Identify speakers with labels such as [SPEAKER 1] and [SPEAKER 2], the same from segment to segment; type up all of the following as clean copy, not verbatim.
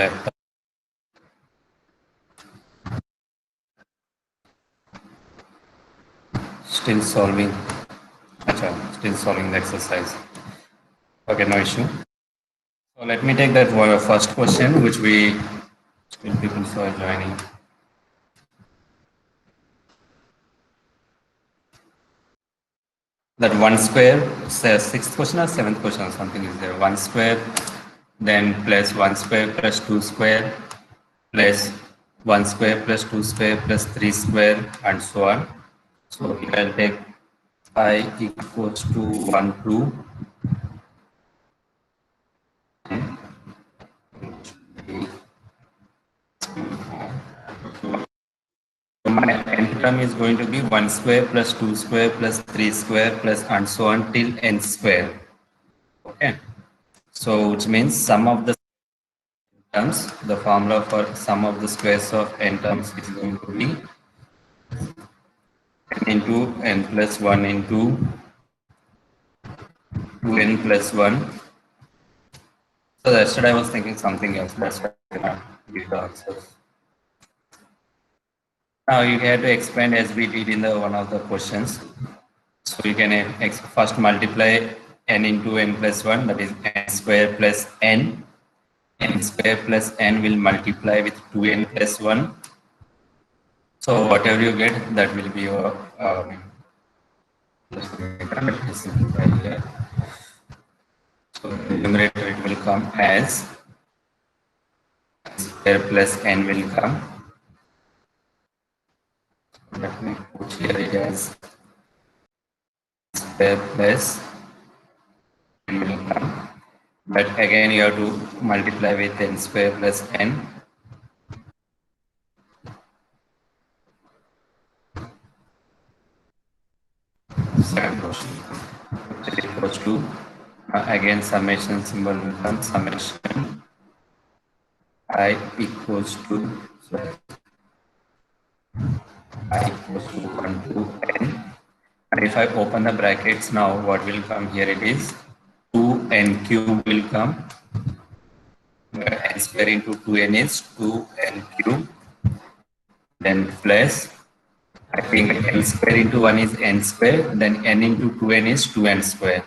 [SPEAKER 1] left. Still solving. Acha, still solving the exercise. Okay, no issue. So let me take that first question, which will people are joining. That 1 square, sixth question or seventh question or something is there. 1 square, then plus 1 square plus 2 square plus 1 square plus 2 square plus 3 square and so on. So here I'll take I equals to 1, 2. My n term is going to be 1 square plus 2 square plus 3 square plus and so on till n square. Okay. So which means sum of the terms, the formula for sum of the squares of n terms is going to be n into n plus 1 into 2n plus 1. So yesterday I was thinking something else. That's why I did not give the answers. Now you have to expand as we did in the one of the questions. So you can first multiply n into n plus 1, that is n square plus n. N square plus n will multiply with 2n plus 1. So whatever you get, that will be your simplify here. So the numerator it will come as square plus n will come. Let me put here it as square plus n will come. But again you have to multiply with n square plus n. Second question. Which is equals to again summation symbol will come, summation I equals to I equals to 1 to n. And if I open the brackets now, what will come here? It is 2n cube will come. N square into 2n is 2n cube. Then plus, I think n square into 1 is n square. Then n into 2n is 2n square.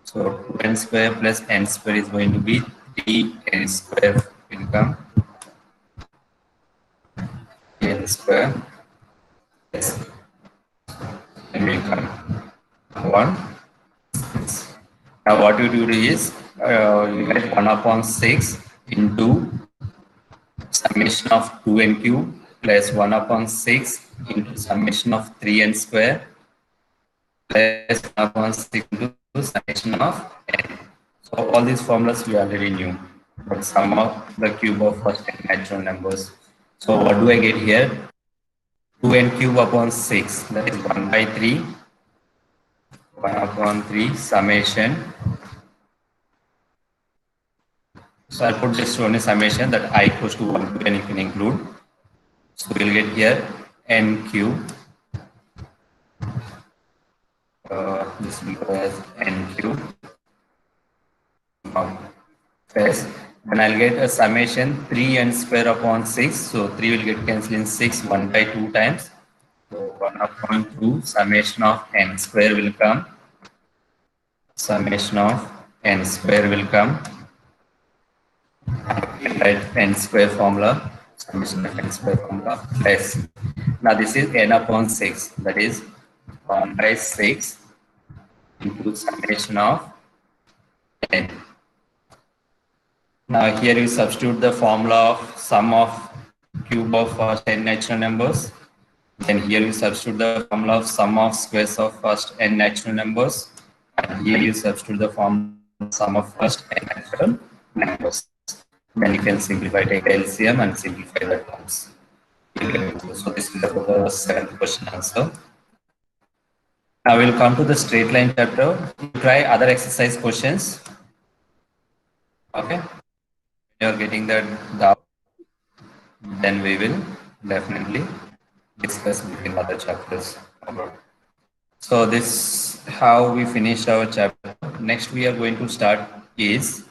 [SPEAKER 1] So 2n square plus n square is going to be 3n square will come. N square plus n will come. 1. Now what you do is you get 1 upon 6 into summation of 2n cube plus 1 upon 6 into summation of 3n square plus 1 upon 6 into summation of n. So all these formulas we already knew, but sum of the cube of first n natural numbers. So what do I get here? 2n cube upon 6, that is 1 by 3, 1 upon 3 summation. So I'll put this one summation that I equals to 1 to n you can include. So we'll get here n cube. This will go as n cube. First, then I'll get a summation 3n square upon 6. So 3 will get cancelled in 6 1 by 2 times. So 1 upon 2 summation of n square will come. Summation of n square will come. Write n square formula. Summation of n square formula plus. Now this is n upon 6. That is 1 by 6 into summation of n. Now here you substitute the formula of sum of cube of first n natural numbers. Then here you substitute the formula of sum of squares of first n natural numbers. And here you substitute the formula of sum of first n natural numbers. Then you can simplify, take LCM and simplify the terms. So this is the seventh question answer. Now we'll come to the straight line chapter. Try other exercise questions. Okay. You're getting that doubt, then we will definitely discuss between other chapters. So this how we finished our chapter. Next we are going to start is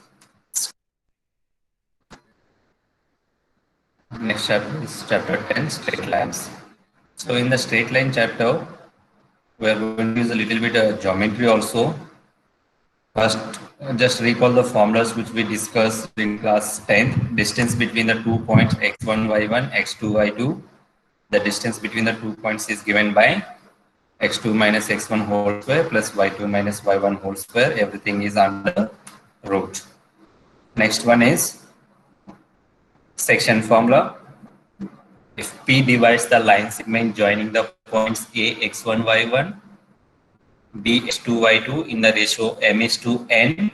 [SPEAKER 1] Next chapter is chapter 10, straight lines. So in the straight line chapter, we are going to use a little bit of geometry also. First, just recall the formulas which we discussed in class 10th. Distance between the 2 points x1, y1, x2, y2. The distance between the 2 points is given by x2 minus x1 whole square plus y2 minus y1 whole square. Everything is under root. Next one is section formula. If P divides the line segment joining the points A, x1, y1, B, x2, y2 in the ratio m is to n.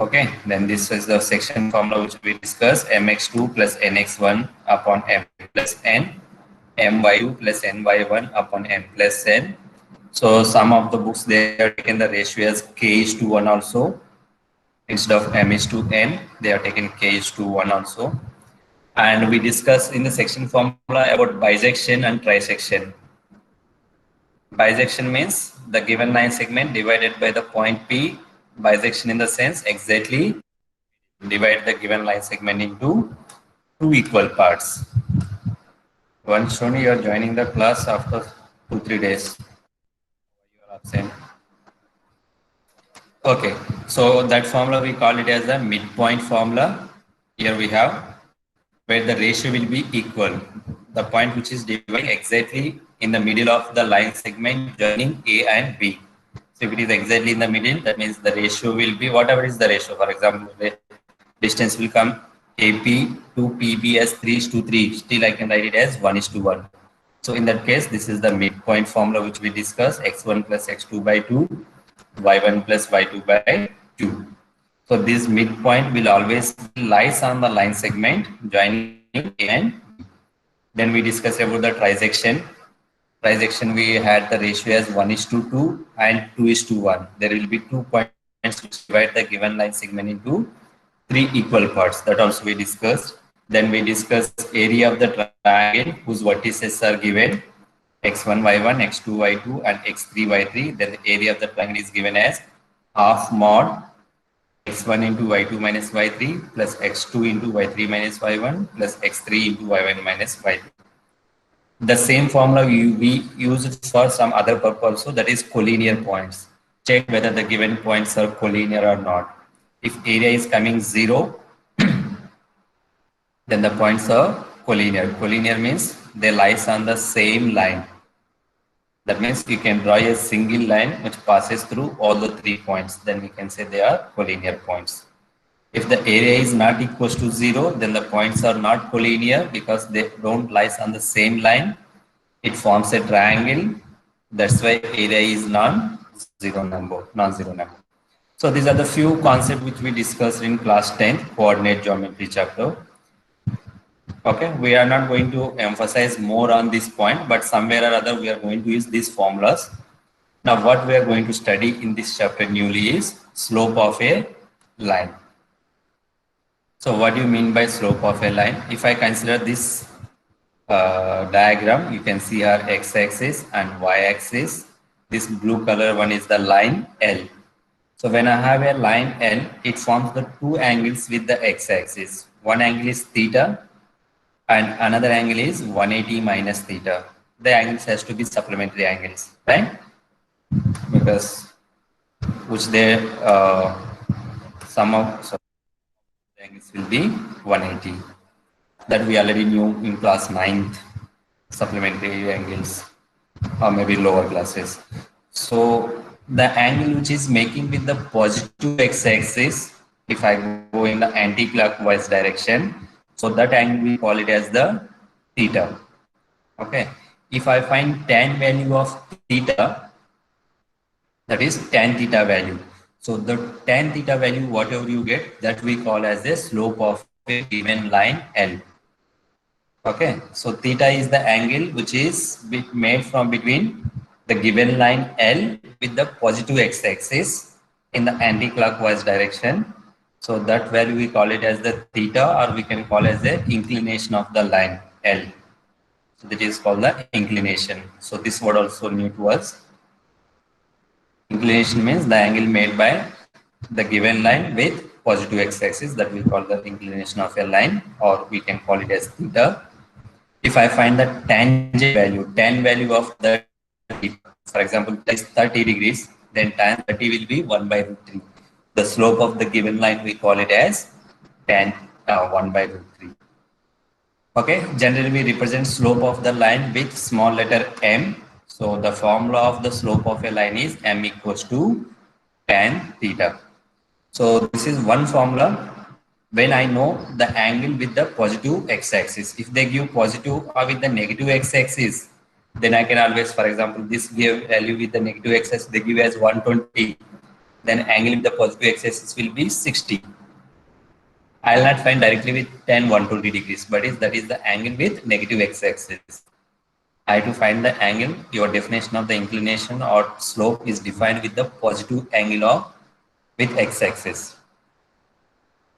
[SPEAKER 1] Okay, then this is the section formula which we discussed, mx2 plus nx1 upon m plus n, my2 plus ny1 upon m plus n. So some of the books they are taken the ratio as k is to 1 also. Instead of m is to n, they are taken k is to 1 also. And we discussed in the section formula about bisection and trisection. Bisection means the given line segment divided by the point P. Bisection in the sense exactly divide the given line segment into two equal parts. Once Shoni, you are joining the class after 2-3 days. You are absent. Okay, so that formula we call it as a midpoint formula. Here we have where the ratio will be equal. The point which is dividing exactly in the middle of the line segment joining A and B. So if it is exactly in the middle, that means the ratio will be whatever is the ratio. For example, the distance will come AP to PB as 3:3. Still, I can write it as 1:1. So in that case, this is the midpoint formula which we discussed: x1 plus x2 by 2, y1 plus y2 by 2. So this midpoint will always lies on the line segment joining A and B. Then we discuss about the trisection. Trisection we had the ratio as 1:2 and 2:1. There will be 2 points which divide the given line segment into 3 equal parts. That also we discussed. Then we discussed area of the triangle whose vertices are given x1, y1, x2, y2 and x3, y3. Then the area of the triangle is given as half mod x1 into y2 minus y3 plus x2 into y3 minus y1 plus x3 into y1 minus y2. The same formula we use it for some other purpose also, that is collinear points. Check whether the given points are collinear or not. If area is coming 0, then the points are collinear. Collinear means they lies on the same line. That means you can draw a single line which passes through all the 3 points. Then we can say they are collinear points. If the area is not equals to 0, then the points are not collinear because they don't lies on the same line. It forms a triangle. That's why area is non-zero number. So these are the few concepts which we discussed in class 10 coordinate geometry chapter. Okay, we are not going to emphasize more on this point, but somewhere or other we are going to use these formulas. Now what we are going to study in this chapter newly is slope of a line. So what do you mean by slope of a line? If I consider this diagram, you can see our x-axis and y-axis. This blue color one is the line L. So when I have a line L, it forms the two angles with the x-axis. One angle is theta and another angle is 180 minus theta. The angles has to be supplementary angles, right? Because which they sum of the angles will be 180. That we already knew in class 9th, supplementary angles or maybe lower classes. So the angle which is making with the positive x-axis, if I go in the anti-clockwise direction, so that angle we call it as the theta. Okay. If I find tan value of theta, that is tan theta value. So the tan theta value, whatever you get, that we call as the slope of a given line L. Okay, so theta is the angle which is made from between the given line L with the positive x-axis in the anti-clockwise direction. So that value we call it as the theta, or we can call as the inclination of the line L. So that is called the inclination. So this word also new to us. Inclination means the angle made by the given line with positive x-axis, that we call the inclination of a line, or we can call it as theta. If I find the tangent value, tan value of the theta, for example, theta is 30 degrees, then tan 30 will be 1 by root 3. The slope of the given line, we call it as tan 1 by root 3. Okay, generally we represent slope of the line with small letter m. So the formula of the slope of a line is m equals to tan theta. So this is one formula when I know the angle with the positive x-axis. If they give positive or with the negative x-axis, then I can always, for example, this give value with the negative x-axis, they give as 120. Then angle with the positive x-axis will be 60. I'll not find directly with tan 120 degrees, but that is the angle with negative x-axis. I have to find the angle. Your definition of the inclination or slope is defined with the positive angle of with x-axis.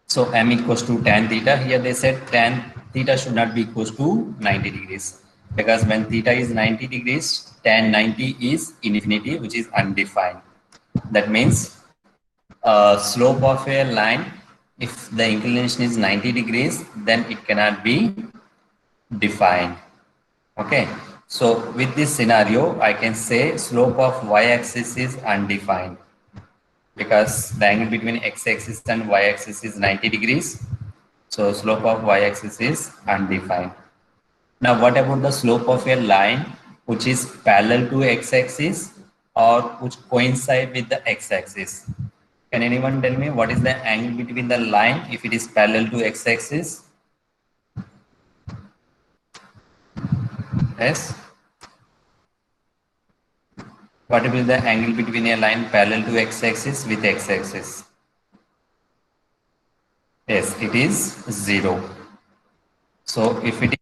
[SPEAKER 1] So m equals to tan theta. Here they said tan theta should not be equals to 90 degrees, because when theta is 90 degrees, tan 90 is infinity, which is undefined. That means slope of a line, if the inclination is 90 degrees, then it cannot be defined. Okay, so with this scenario, I can say slope of y-axis is undefined, because the angle between x-axis and y-axis is 90 degrees. So slope of y-axis is undefined. Now what about the slope of a line which is parallel to x-axis or which coincide with the x-axis? Can anyone tell me what is the angle between the line if it is parallel to x-axis? Yes. What will be the angle between a line parallel to x-axis with x-axis? Yes, it is 0. So if it is,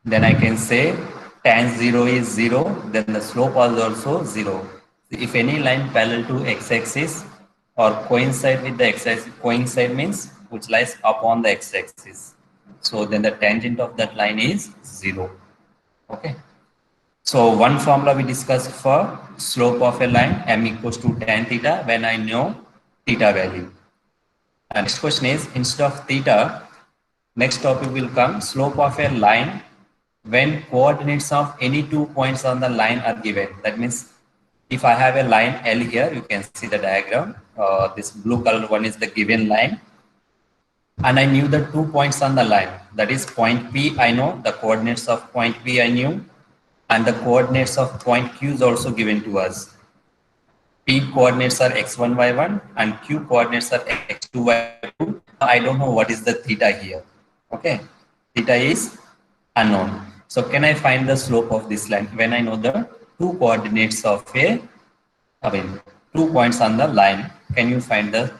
[SPEAKER 1] then I can say tan 0 is 0, then the slope is also 0. If any line parallel to x-axis or coincide with the x-axis, coincide means which lies upon the x-axis. So then the tangent of that line is 0. Okay. So one formula we discussed for slope of a line, m equals to tan theta, when I know theta value. And next question is, instead of theta, next topic will come slope of a line when coordinates of any 2 points on the line are given. That means if I have a line L here, you can see the diagram. This blue color one is the given line. And I knew the 2 points on the line. That is point P, I know. The coordinates of point P I knew. And the coordinates of point Q is also given to us. P coordinates are x1, y1 and Q coordinates are x2, y2. I don't know what is the theta here. Okay. Theta is unknown. So can I find the slope of this line when I know the 2 coordinates of 2 points on the line? Can you find the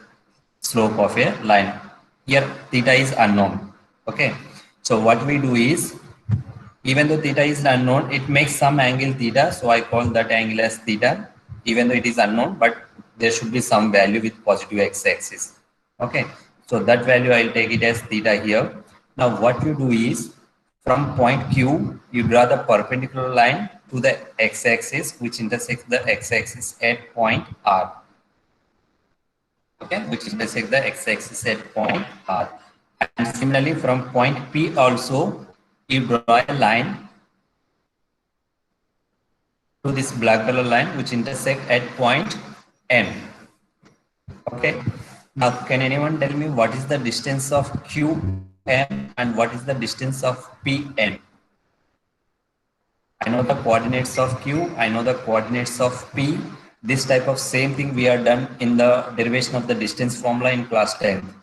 [SPEAKER 1] slope of a line? Here theta is unknown. Okay. So what we do is, even though theta is unknown, it makes some angle theta. So I call that angle as theta, even though it is unknown, but there should be some value with positive x-axis. Okay. So that value, I'll take it as theta here. Now what you do is, from point Q, you draw the perpendicular line to the x-axis, which intersects the x-axis at point R. Okay, which intersects the x-axis at point R. And similarly, from point P also, you draw a line to this black color line, which intersect at point M. Okay. Now, can anyone tell me what is the distance of QM and what is the distance of PM? I know the coordinates of Q, I know the coordinates of P. This type of same thing we are done in the derivation of the distance formula in class 10.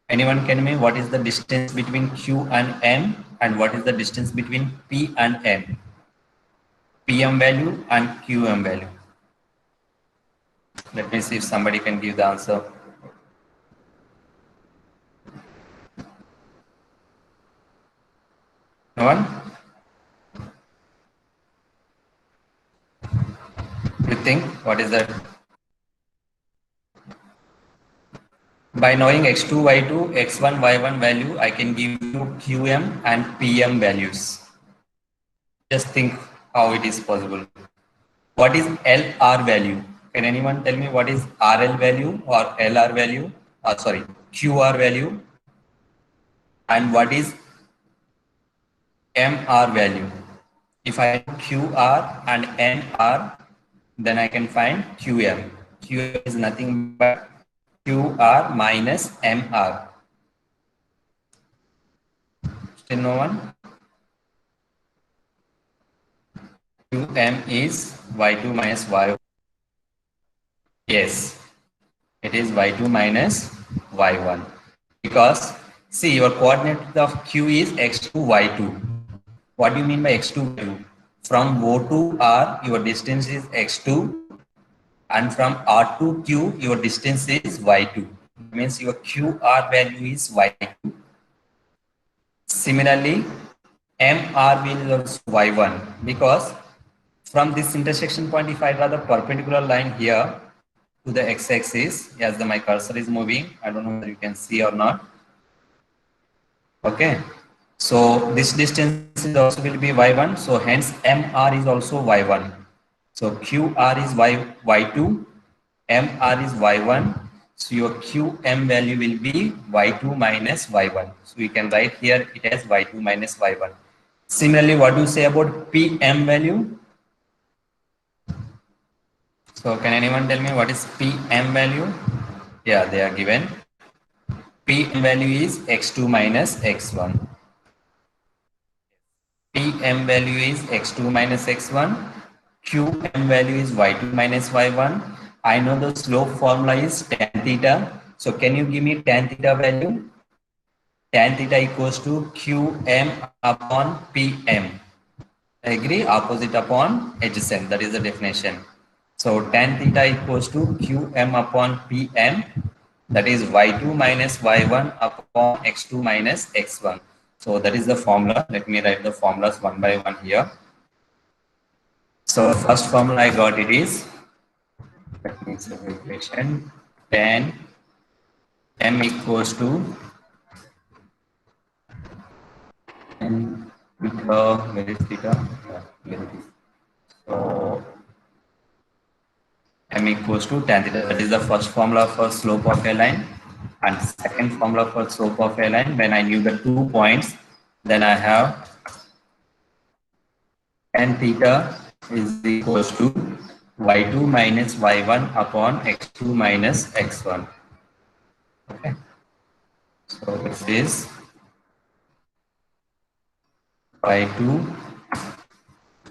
[SPEAKER 1] Anyone can tell me what is the distance between Q and M and what is the distance between P and M? PM value and QM value. Let me see if somebody can give the answer. No one? You think what is that? By knowing x2, y2, x1, y1 value, I can give you QM and PM values. Just think how it is possible. What is LR value? Can anyone tell me what is RL value or LR value? Sorry, QR value, and what is MR value? If I know QR and MR, then I can find QM. QM is nothing but QR minus MR. Still no one? QM is Y2 minus Y1. Yes, it is Y2 minus Y1. Because see, your coordinate of Q is X2, Y2. What do you mean by X2, Y2? From O to R, your distance is X2, and from R to Q, your distance is Y2. Means your QR value is Y2. Similarly, MR will is also Y1, because from this intersection point, if I draw the perpendicular line here to the x-axis, as my cursor is moving, I don't know whether you can see or not. Okay, so this distance is also will be Y1, so hence MR is also Y1. So QR is Y2, MR is Y1. So your QM value will be Y2 minus Y1. So we can write here it as Y2 minus Y1. Similarly, what do you say about PM value? So can anyone tell me what is PM value? Yeah, they are given. PM value is X2 minus X1. PM value is X2 minus X1. QM value is Y2 minus Y1. I know the slope formula is tan theta. So can you give me tan theta value? Tan theta equals to QM upon PM. Agree? Opposite upon adjacent. That is the definition. So tan theta equals to QM upon PM. That is Y2 minus Y1 upon X2 minus X1. So that is the formula. Let me write the formulas one by one here. So first formula I got it is, let me say the equation, tan M equals to n theta, where is theta? Yeah, here it is. So M equals to tan theta. That is the first formula for slope of a line. And second formula for slope of a line, when I knew the 2 points, then I have tan theta is equals to Y2 minus Y1 upon X2 minus X1. Okay. So this is Y2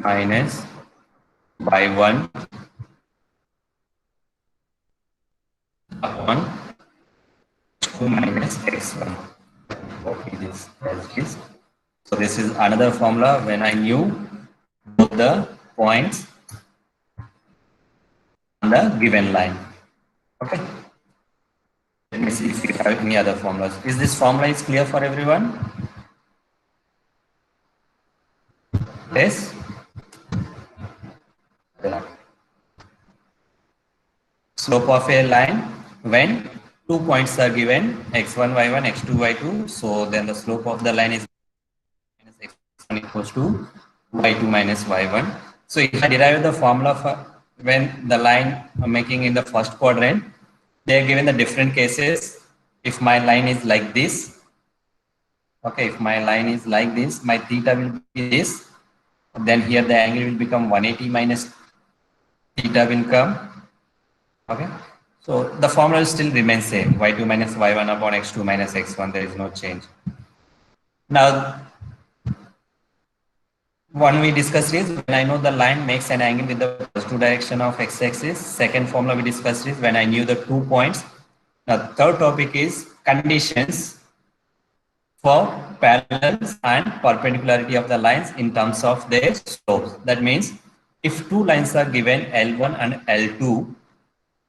[SPEAKER 1] minus Y1 upon X2 minus X1. Copy this as this. So this is another formula when I knew both the points on the given line. Okay. Let me see if we have any other formulas. Is this formula is clear for everyone? Yes. Yeah. Slope of a line when 2 points are given, x1, y1, x2, y2. So then the slope of the line is minus x1 equals to y2 minus y1. So if I derive the formula for when the line I'm making in the first quadrant, they are given the different cases. If my line is like this, okay, if my line is like this, my theta will be this. Then here the angle will become 180 minus theta will come. Okay. So the formula will still remain same, y2 minus y1 upon x2 minus x1. There is no change. Now, one we discussed is when I know the line makes an angle with the positive direction of x-axis. Second formula we discussed is when I knew the 2 points. Now, third topic is conditions for parallels and perpendicularity of the lines in terms of their slopes. That means if two lines are given L1 and L2,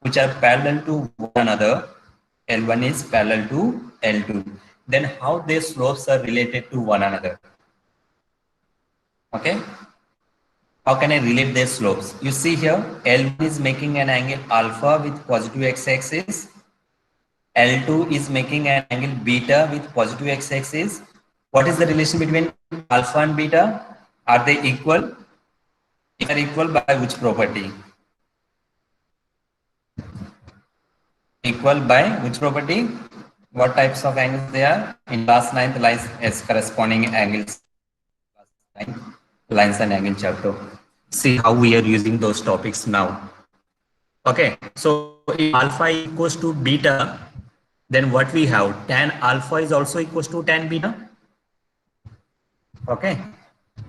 [SPEAKER 1] which are parallel to one another, L1 is parallel to L2, then how their slopes are related to one another. Okay, how can I relate their slopes? You see here, L1 is making an angle alpha with positive x-axis, L2 is making an angle beta with positive x-axis. What is the relation between alpha and beta? Are they equal? If they are equal, by which property? equal by which property? What types of angles they are? In class 9th, lines as corresponding angles. Lines and angle chapter. See how we are using those topics now. Okay, so if alpha equals to beta, then what we have? Tan alpha is also equals to tan beta. Okay,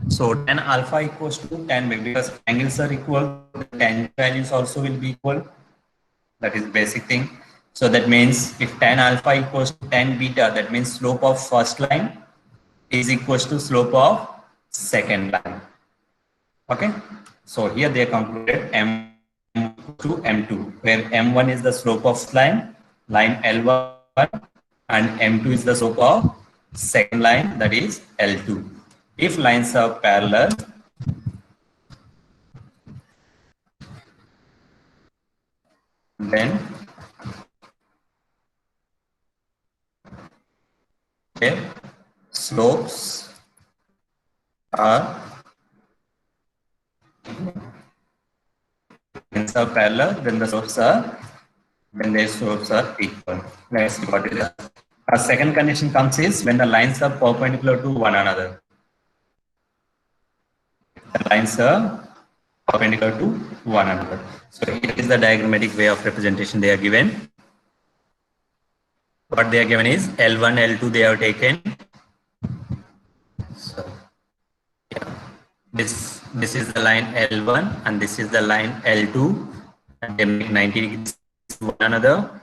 [SPEAKER 1] so tan alpha equals to tan beta because angles are equal, the tan values also will be equal. That is basic thing. So that means if tan alpha equals to tan beta, that means slope of first line is equals to slope of second line. Okay, so here they concluded M to M2, where M1 is the slope of line L1, and M2 is the slope of second line, that is L2. If lines are parallel, then their slopes are lines are parallel, then their slopes are equal. Let's see what it is. A second condition comes is when the lines are perpendicular to one another. The lines are perpendicular to one another. So here is the diagrammatic way of representation they are given. What they are given is L1, L2 they have taken. So yeah, this is the line L1 and this is the line L2, and they make 90 degrees to one another.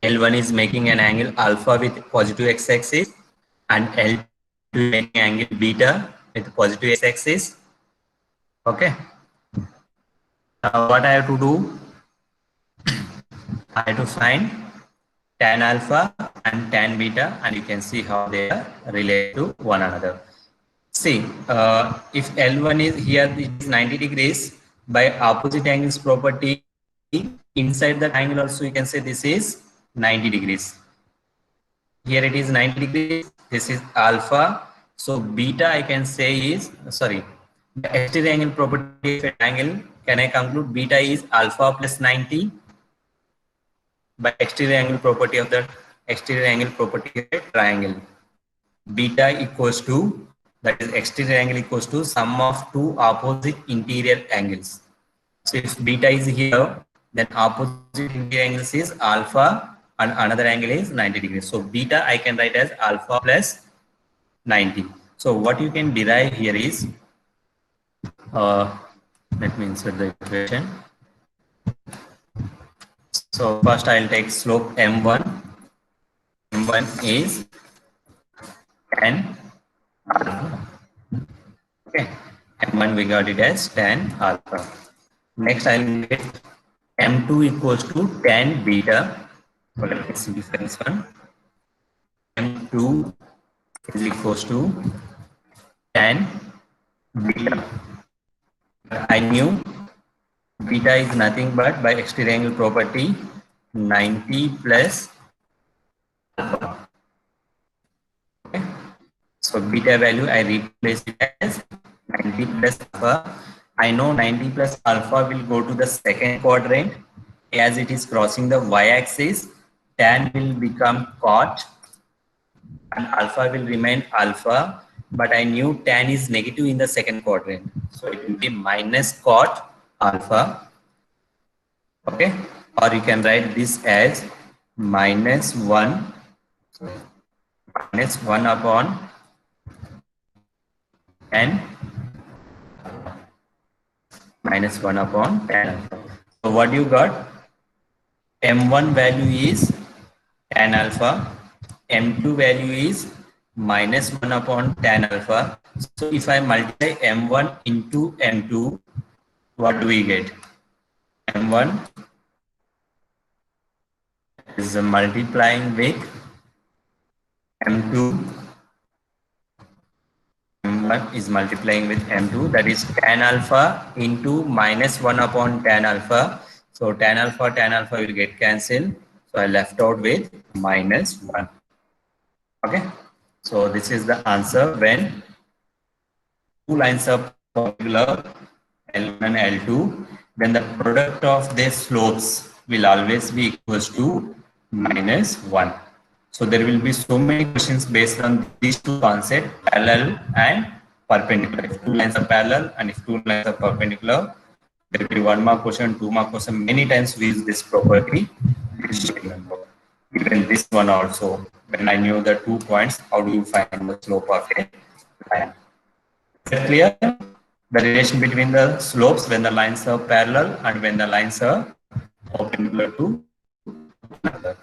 [SPEAKER 1] L1 is making an angle alpha with positive x-axis and L2 is making angle beta with positive x-axis. Okay. Now what I have to do? I have to find tan alpha and tan beta, and you can see how they are related to one another. See, if L1 is here, it is 90 degrees by opposite angles property. Inside that angle also you can say this is 90 degrees. Here it is 90 degrees. This is alpha. So beta I can say is, sorry, the exterior angle property of an angle, can I conclude beta is alpha plus 90 by exterior angle property of the exterior angle property of a triangle. Beta equals to, that is exterior angle equals to sum of two opposite interior angles. So if beta is here, then opposite interior angles is alpha and another angle is 90 degrees. So beta I can write as alpha plus 90. So what you can derive here is, let me insert the equation. So first I'll take slope M1. M1 is tan alpha. Okay, M1 we got it as tan alpha. Next I'll get M2 equals to tan beta. So let me simplify this one. M2 is equals to tan beta. I knew beta is nothing but by exterior angle property 90 plus alpha. Okay. So beta value I replace it as 90 plus alpha. I know 90 plus alpha will go to the second quadrant as it is crossing the y-axis. Tan will become cot and alpha will remain alpha, but I knew tan is negative in the second quadrant, so it will be minus cot alpha. Okay, or you can write this as minus 1 upon n minus 1 upon tan alpha. So what you got? M1 value is tan alpha, M2 value is minus 1 upon tan alpha. So if I multiply M1 into M2, what do we get? M1 is multiplying with M2. M1 is multiplying with M2, that is tan alpha into minus 1 upon tan alpha. So tan alpha will get cancelled. So I left out with minus 1. Okay. So this is the answer when two lines are perpendicular, L1 and L2, then the product of their slopes will always be equals to minus 1. So there will be so many questions based on these two concepts, parallel and perpendicular. If two lines are parallel and if two lines are perpendicular, there will be 1 mark question, 2 mark question. Many times we use this property. Please remember. Even this one also, when I knew the 2 points, how do you find the slope of a line? Is that clear? The relation between the slopes when the lines are parallel and when the lines are perpendicular to another.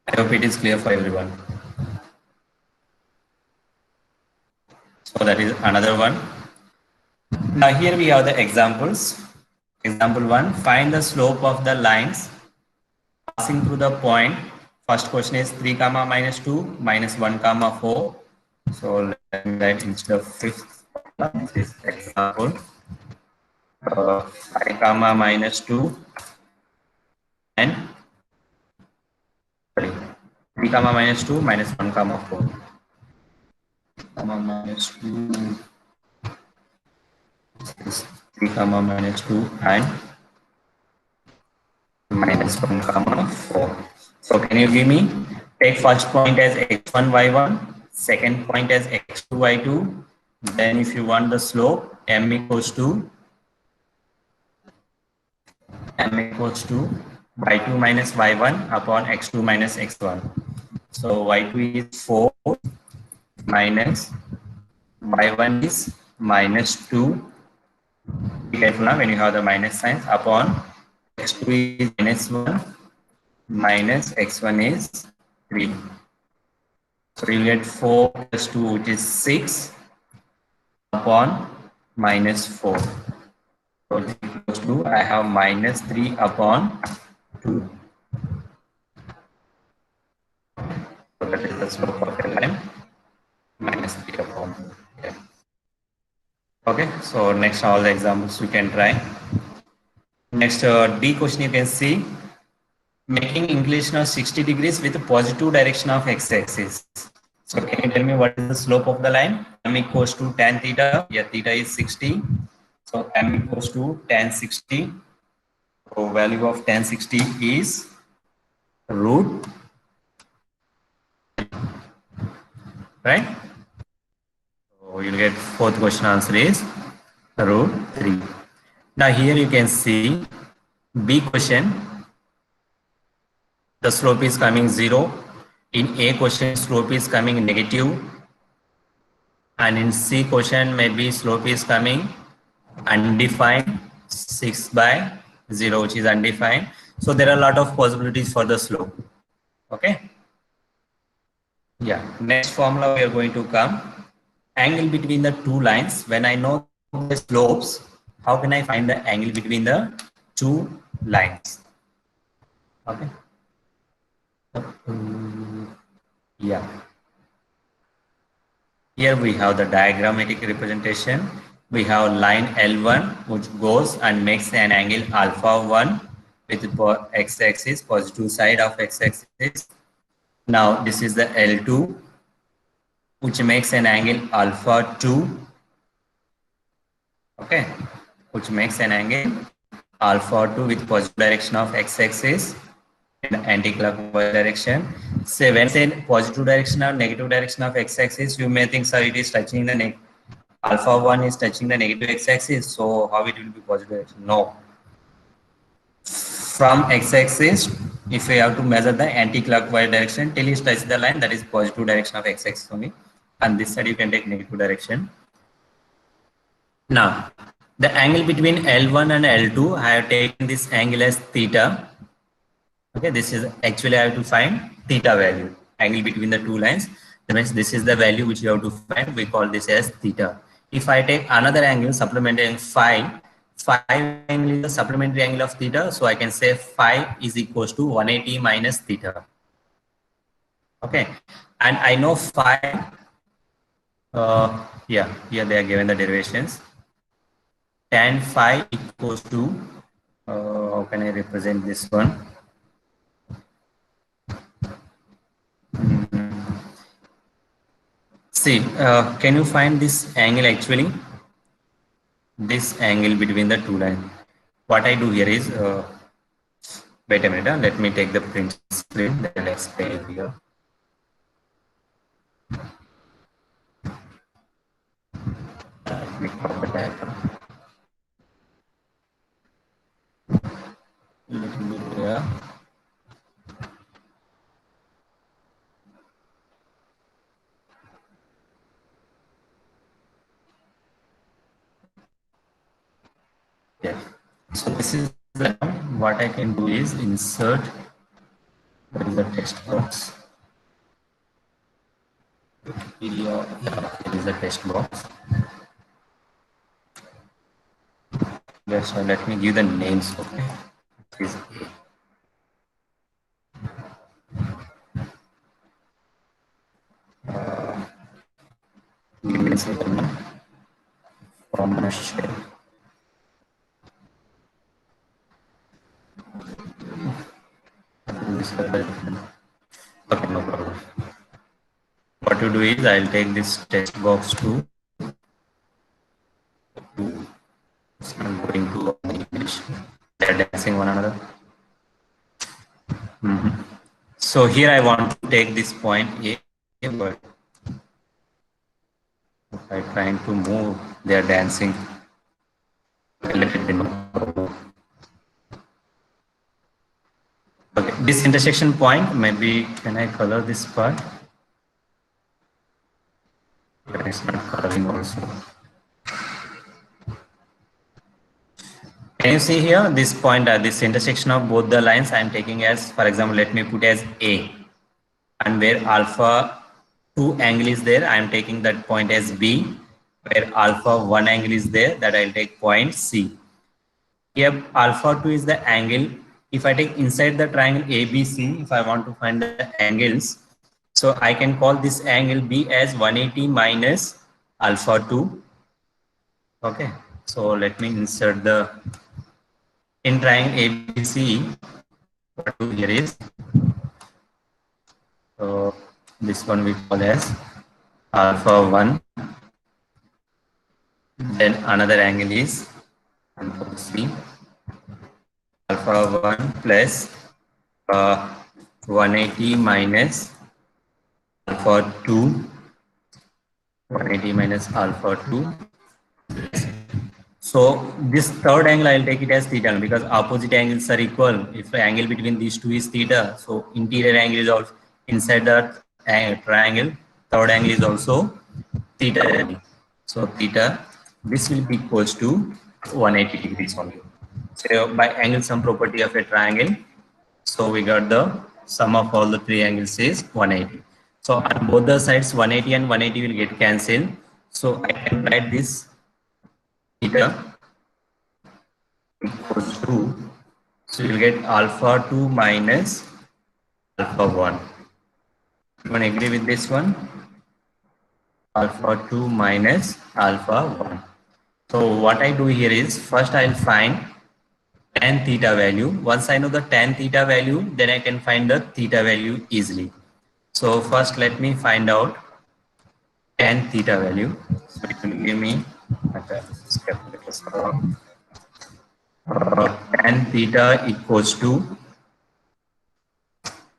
[SPEAKER 1] I hope it is clear for everyone. So that is another one. Now here we have the examples. Example 1, find the slope of the lines passing through the point. First question is 3 comma minus 2 minus 1 comma 4. So let me write instead of fifth, this example 5 comma minus 2 and 3 comma minus 2 minus 1 comma 4 comma minus 2 3 comma minus 2 and minus 1 comma 4. So can you give me, take first point as x1 y1, second point as x2 y2, then if you want the slope m equals to y2 minus y1 upon x2 minus x1. So y2 is 4 minus y1 is minus 2. Be careful now when you have the minus signs, upon x2 is minus 1 minus x1 is 3. So you get 4 plus 2 which is 6 upon minus 4. So this equals to, I have minus 3 upon 2. So that is the slope of the line, minus 3 upon 2. Yeah. Okay, so next all the examples you can try. Next D question you can see, making inclination of 60 degrees with a positive direction of x-axis. So can you tell me what is the slope of the line? M equals to tan theta. Yeah, theta is 60. So M equals to tan 60. So value of tan 60 is root, right? So you'll get fourth question answer is root 3. Now here you can see B question, the slope is coming 0. In A question, slope is coming negative. And in C question, maybe slope is coming undefined, 6 by 0, which is undefined. So there are a lot of possibilities for the slope. Okay. Yeah. Next formula we are going to come. Angle between the two lines. When I know the slopes, how can I find the angle between the two lines? Okay. Yeah. Here we have the diagrammatic representation. We have line L1 which goes and makes an angle alpha 1 with x-axis, positive side of x-axis. Now this is the L2 which makes an angle alpha 2. Okay, which makes an angle alpha 2 with positive direction of x-axis in anti-clockwise direction. Say when say positive direction or negative direction of x-axis, you may think, sir, it is touching the alpha 1 is touching the negative x-axis, so how it will be positive direction? No. From x-axis, if we have to measure the anti-clockwise direction till it touches the line, that is positive direction of x-axis only, and this side you can take negative direction. Now, the angle between L1 and L2, I have taken this angle as theta. Okay, this is actually I have to find theta value, angle between the two lines. That means this is the value which you have to find. We call this as theta. If I take another angle, supplementary angle phi angle is the supplementary angle of theta. So I can say phi is equals to 180 minus theta. Okay, and I know phi. Yeah, here they are given the derivations. Tan phi equals to, how can I represent this one? See, can you find this angle actually? This angle between the two lines. What I do here is, Wait a minute, let me take the print screen, then I'll explain here. Let me copy that. Little bit here. Yeah. So this is the, what I can do is insert. There is a text box. Video. There is a text box. Yes, so let me give the names. Okay. Please. Give me a second. From share. Okay, no problem. What to do is I'll take this text box to I'm going to English. They're dancing one another. So here I want to take this point A, but if I trying to move, they're dancing. Let it be known. Okay, this intersection point, maybe can I color this part? But it's not coloring also. Can you see here this point, this intersection of both the lines I am taking as, for example, let me put as A, and where alpha 2 angle is there, I am taking that point as B, where alpha 1 angle is there, that I'll take point C. Here alpha 2 is the angle. If I take inside the triangle ABC, if I want to find the angles, so I can call this angle B as 180 minus alpha 2. Okay, so let me insert the in triangle ABC. What to here is, so this one we call as alpha 1. Then another angle is alpha C. Alpha 1 plus 180 minus alpha 2, 180 minus alpha 2. So this third angle I'll take it as theta because opposite angles are equal. If the angle between these two is theta, so interior angle is also inside the triangle. Third angle is also theta. So theta, this will be equals to 180 degrees only. So by angle sum property of a triangle, so we got the sum of all the three angles is 180. So on both the sides 180 and 180 will get cancelled. So I can write this theta equals to, so you will get alpha 2 minus alpha 1. Everyone agree with this one? Alpha 2 minus alpha 1. So what I do here is first I'll find tan theta value. Once I know the tan theta value, then I can find the theta value easily. So first let me find out tan theta value. So it will give me tan theta equals to,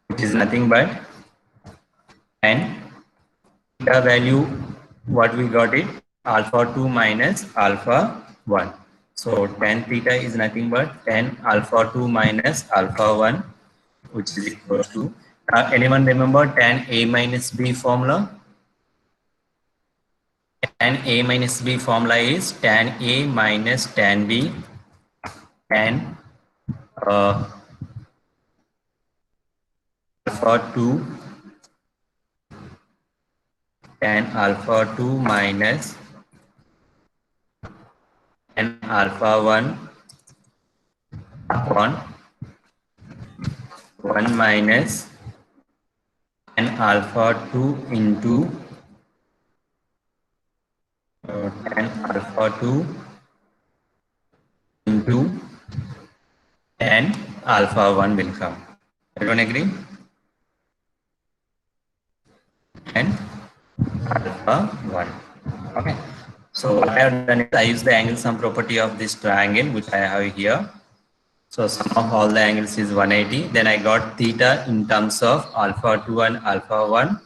[SPEAKER 1] which is nothing but tan theta value, what we got it, alpha 2 minus alpha 1. So tan theta is nothing but tan alpha 2 minus alpha 1, which is equal to, anyone remember tan A minus B formula? Tan A minus B formula is tan A minus tan B, tan alpha 2, tan alpha 2 minus tan alpha 1 upon 1 minus tan alpha 2 into tan alpha 2 into tan alpha 1 will come. Everyone agree? And alpha 1. Okay. So what I have done is I use the angle sum property of this triangle which I have here. So sum of all the angles is 180. Then I got theta in terms of alpha 2 and alpha 1.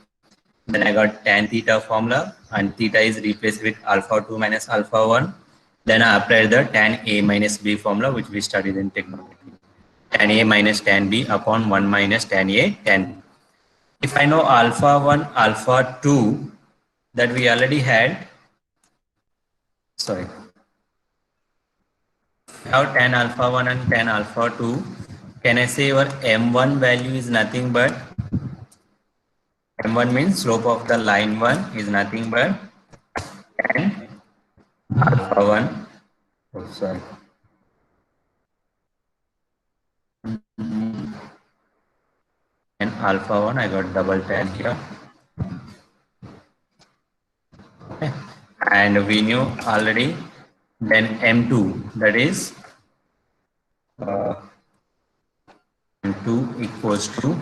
[SPEAKER 1] Then I got tan theta formula, and theta is replaced with alpha 2 minus alpha 1. Then I applied the tan A minus B formula, which we studied in trigonometry. Tan A minus tan B upon 1 minus tan A tan B. If I know alpha 1, alpha 2 that we already had, sorry, now tan alpha 1 and tan alpha 2, can I say your M1 value is nothing but, M1 means slope of the line 1 is nothing but tan alpha 1, oh, sorry, and alpha 1, I got double tan here. Okay. And we knew already, then M2, that is M2 equals to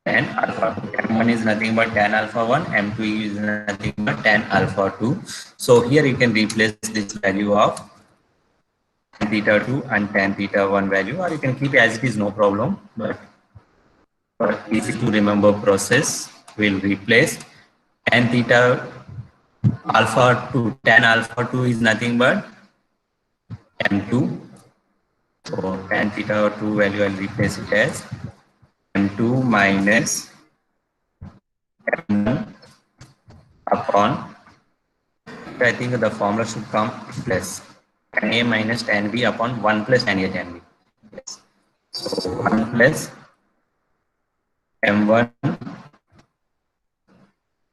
[SPEAKER 1] tan alpha 2. M1 is nothing but tan alpha 1, M2 is nothing but tan alpha 2. So here you can replace this value of tan theta 2 and tan theta 1 value, or you can keep as it is, no problem. But for easy to remember process, we'll replace tan theta alpha 2. Tan alpha 2 is nothing but M2. So tan theta 2 value, I'll replace it as M2 minus M1 upon, I think the formula should come plus tan A minus tan B upon 1 plus tan A tan B. Yes. So 1 plus M1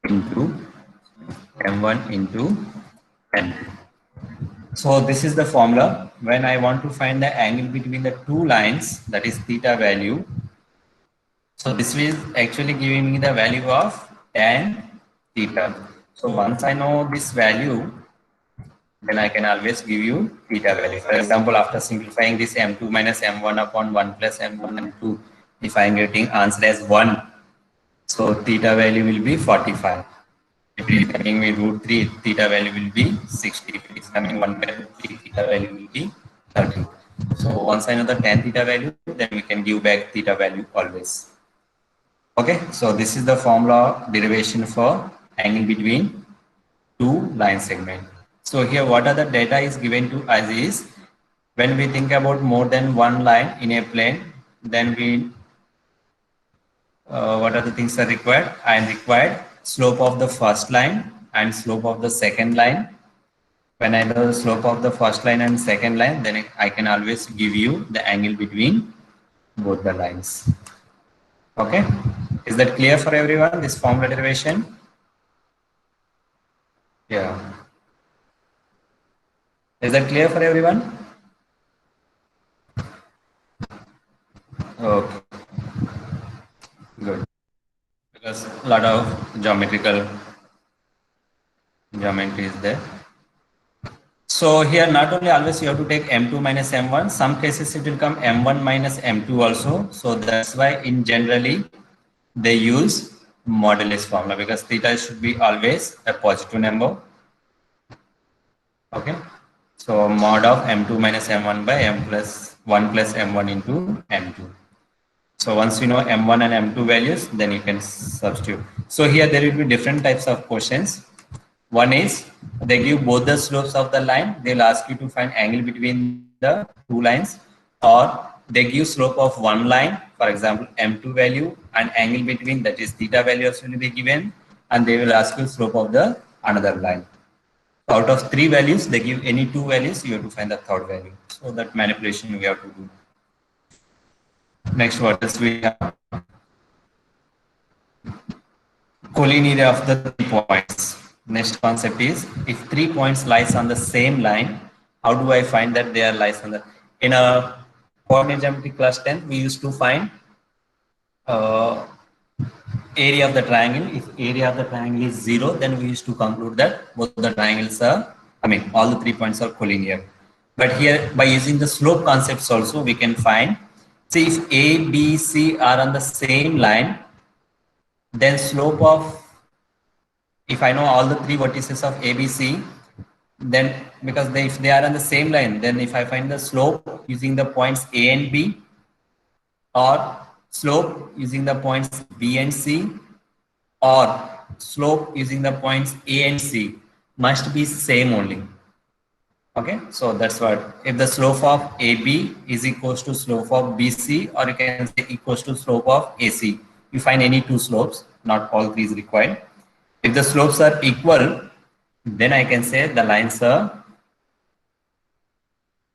[SPEAKER 1] into M1 into M2. So this is the formula. When I want to find the angle between the two lines, that is theta value. So this is actually giving me the value of tan theta. So once I know this value, then I can always give you theta value. For example, after simplifying this M2 minus M1 upon 1 plus M1 and 2, if I am getting answer as 1, so theta value will be 45. If it is coming with root 3, theta value will be 60. If it is coming 1 by root 3, theta value will be 30. So once I know the tan theta value, then we can give back theta value always. Okay, so this is the formula derivation for angle between two line segment. So here what are the data is given to us is, when we think about more than one line in a plane, then we what are the things are required? I am required slope of the first line and slope of the second line. When I know the slope of the first line and second line, then I can always give you the angle between both the lines. Okay, is that clear for everyone, this formula derivation? Yeah. Is that clear for everyone? Okay, good. Because a lot of geometry is there. So here not only always you have to take M2 minus M1, some cases it will come M1 minus M2 also. So that's why in generally they use modulus formula, because theta should be always a positive number. Okay. So mod of M2 minus M1 by M plus 1 plus M1 into M2. So once you know M1 and M2 values, then you can substitute. So here there will be different types of questions. One is they give both the slopes of the line. They'll ask you to find angle between the two lines, or they give slope of one line, for example, M2 value, and angle between, that is theta value also will be given, and they will ask you slope of the another line. Out of three values, they give any two values, you have to find the third value. So that manipulation we have to do. Next, what else we have? Collinearity of the 3 points. Next concept is, if 3 points lies on the same line, how do I find that they are lies on the, in a coordinate geometry class 10, we used to find area of the triangle. If area of the triangle is 0, then we used to conclude that both the triangles are, all the 3 points are collinear. But here, by using the slope concepts also, we can find, see, if A, B, C are on the same line, then slope of, if I know all the three vertices of ABC, then because if they are on the same line, then if I find the slope using the points A and B, or slope using the points B and C, or slope using the points A and C, must be same only. Okay, so that's what, if the slope of AB is equals to slope of BC, or you can say equals to slope of AC. You find any two slopes, not all three is required. If the slopes are equal, then I can say the lines are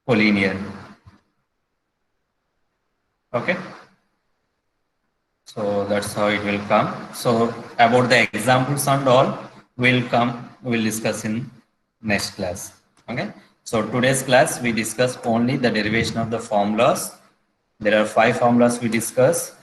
[SPEAKER 1] collinear. Okay, so that's how it will come. So about the examples and all we'll discuss in next class. Okay, so today's class we discuss only the derivation of the formulas. There are 5 formulas we discuss.